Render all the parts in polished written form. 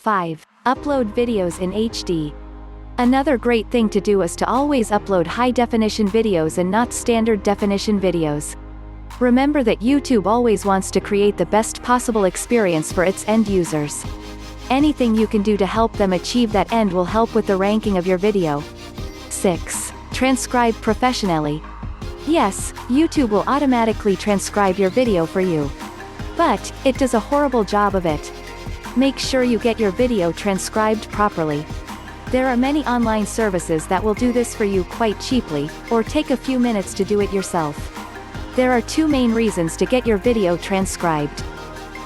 5. Upload videos in HD. Another great thing to do is to always upload high-definition videos and not standard-definition videos. Remember that YouTube always wants to create the best possible experience for its end users. Anything you can do to help them achieve that end will help with the ranking of your video. 6. Transcribe professionally. Yes, YouTube will automatically transcribe your video for you. But it does a horrible job of it. Make sure you get your video transcribed properly. There are many online services that will do this for you quite cheaply, or take a few minutes to do it yourself. There are two main reasons to get your video transcribed.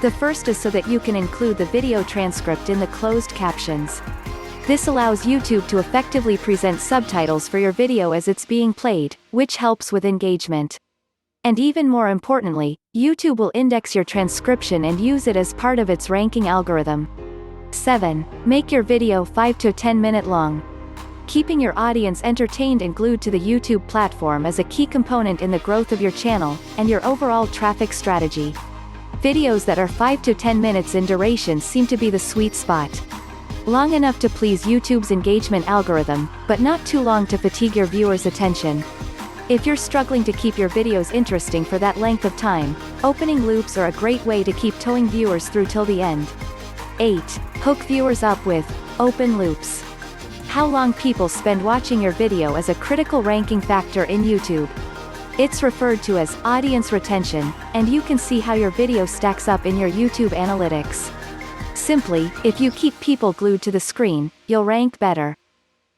The first is so that you can include the video transcript in the closed captions. This allows YouTube to effectively present subtitles for your video as it's being played, which helps with engagement. And even more importantly, YouTube will index your transcription and use it as part of its ranking algorithm. 7. Make your video 5 to 10 minutes long. Keeping your audience entertained and glued to the YouTube platform is a key component in the growth of your channel, and your overall traffic strategy. Videos that are 5 to 10 minutes in duration seem to be the sweet spot. Long enough to please YouTube's engagement algorithm, but not too long to fatigue your viewers' attention. If you're struggling to keep your videos interesting for that length of time, opening loops are a great way to keep towing viewers through till the end. 8. Hook viewers up with open loops. How long people spend watching your video is a critical ranking factor in YouTube. It's referred to as audience retention, and you can see how your video stacks up in your YouTube analytics. Simply, if you keep people glued to the screen, you'll rank better.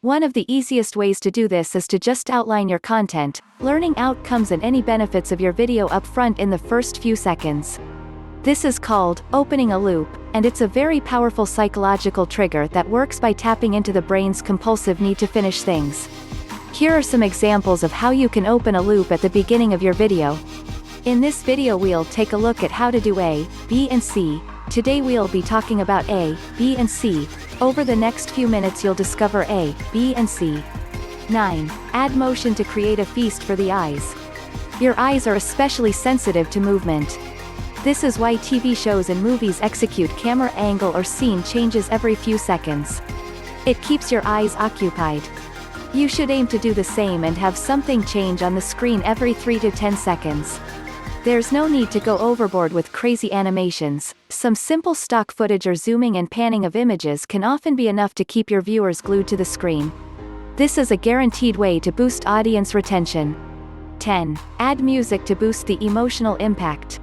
One of the easiest ways to do this is to just outline your content, learning outcomes and any benefits of your video up front in the first few seconds. This is called opening a loop, and it's a very powerful psychological trigger that works by tapping into the brain's compulsive need to finish things. Here are some examples of how you can open a loop at the beginning of your video. In this video we'll take a look at how to do A, B and C. Today we'll be talking about A, B and C. Over the next few minutes you'll discover A, B and C. 9. Add motion to create a feast for the eyes. Your eyes are especially sensitive to movement. This is why TV shows and movies execute camera angle or scene changes every few seconds. It keeps your eyes occupied. You should aim to do the same and have something change on the screen every 3 to 10 seconds. There's no need to go overboard with crazy animations. Some simple stock footage or zooming and panning of images can often be enough to keep your viewers glued to the screen. This is a guaranteed way to boost audience retention. 10. Add music to boost the emotional impact.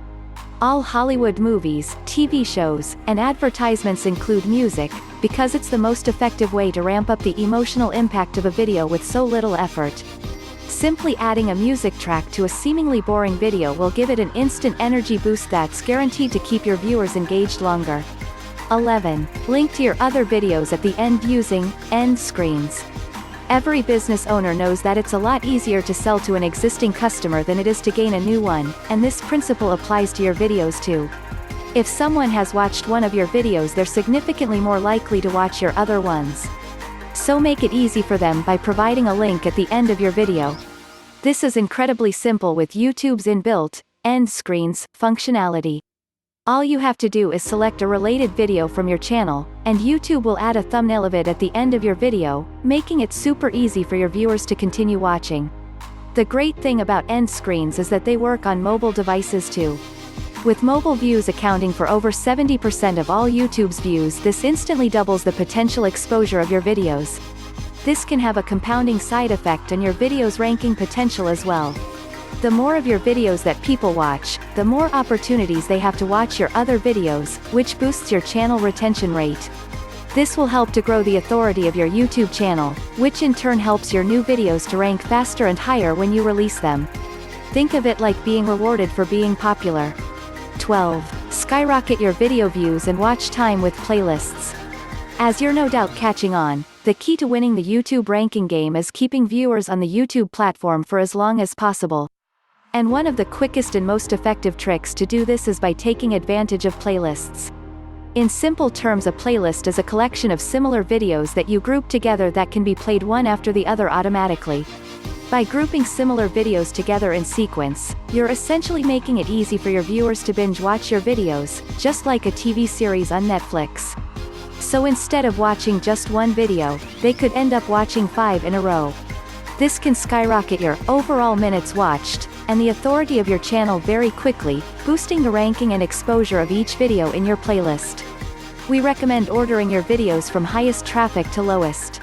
All Hollywood movies, TV shows, and advertisements include music, because it's the most effective way to ramp up the emotional impact of a video with so little effort. Simply adding a music track to a seemingly boring video will give it an instant energy boost that's guaranteed to keep your viewers engaged longer. 11. Link to your other videos at the end using end screens. Every business owner knows that it's a lot easier to sell to an existing customer than it is to gain a new one, and this principle applies to your videos too. If someone has watched one of your videos, they're significantly more likely to watch your other ones. So make it easy for them by providing a link at the end of your video. This is incredibly simple with YouTube's inbuilt end screens functionality. All you have to do is select a related video from your channel, and YouTube will add a thumbnail of it at the end of your video, making it super easy for your viewers to continue watching. The great thing about end screens is that they work on mobile devices too. With mobile views accounting for over 70% of all YouTube's views, this instantly doubles the potential exposure of your videos. This can have a compounding side effect on your video's ranking potential as well. The more of your videos that people watch, the more opportunities they have to watch your other videos, which boosts your channel retention rate. This will help to grow the authority of your YouTube channel, which in turn helps your new videos to rank faster and higher when you release them. Think of it like being rewarded for being popular. 12. Skyrocket your video views and watch time with playlists. As you're no doubt catching on, the key to winning the YouTube ranking game is keeping viewers on the YouTube platform for as long as possible. And one of the quickest and most effective tricks to do this is by taking advantage of playlists. In simple terms, a playlist is a collection of similar videos that you group together that can be played one after the other automatically. By grouping similar videos together in sequence, you're essentially making it easy for your viewers to binge watch your videos, just like a TV series on Netflix. So instead of watching just one video, they could end up watching 5 in a row. This can skyrocket your overall minutes watched, and the authority of your channel very quickly, boosting the ranking and exposure of each video in your playlist. We recommend ordering your videos from highest traffic to lowest.